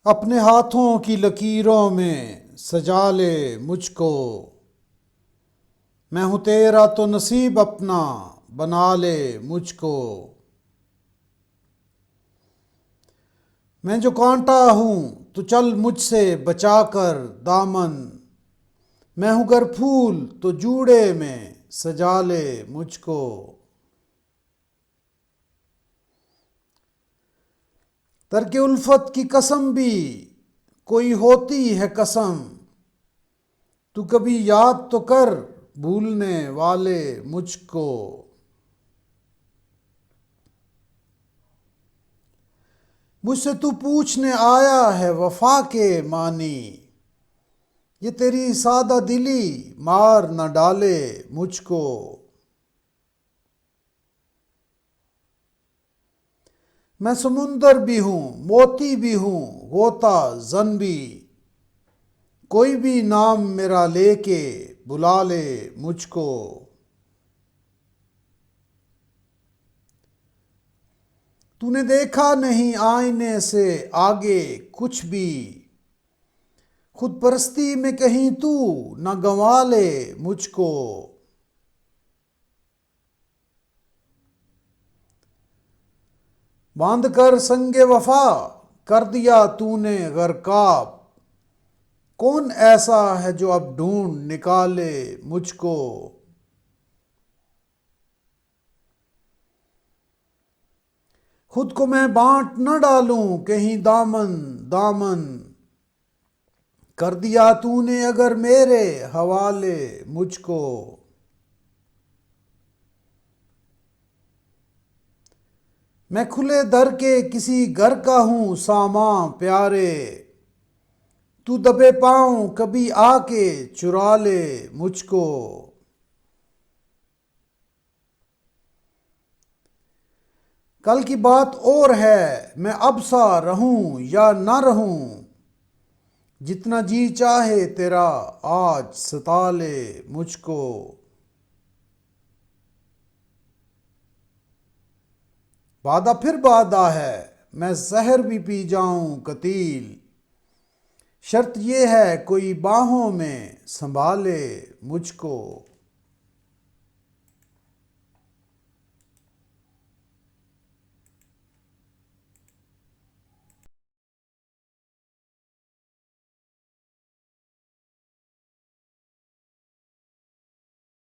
अपने हाथों की लकीरों में सजा ले मुझको। मैं हूँ तेरा तो नसीब अपना बना ले मुझको। मैं जो कांटा हूँ तो चल मुझसे बचा कर दामन। मैं हूँ गर फूल तो जूड़े में सजा ले मुझको। तरके उल्फत की कसम भी कोई होती है कसम। तू कभी याद तो कर भूलने वाले मुझको। मुझसे तू पूछने आया है वफा के मानी। ये तेरी सादा दिली मार न डाले मुझको। मैं समुंदर भी हूँ मोती भी हूँ गोता जन भी। कोई भी नाम मेरा लेके बुला ले मुझको। तूने देखा नहीं आईने से आगे कुछ भी। खुद परस्ती में कहीं तू न गंवा ले मुझको। बांध कर संगे वफा कर दिया तूने गरकाब। कौन ऐसा है जो अब ढूंढ निकाले मुझको। खुद को मैं बांट न डालूं कहीं दामन दामन। कर दिया तूने अगर मेरे हवाले मुझको। मैं खुले दर के किसी घर का हूं सामा प्यारे। तू दबे पाँव कभी आके चुरा ले मुझको। कल की बात और है मैं अब सा रहूं या ना रहूं। जितना जी चाहे तेरा आज सता ले मुझको। वादा फिर वादा है मैं जहर भी पी जाऊं कतील। शर्त ये है कोई बाहों में संभाले मुझको।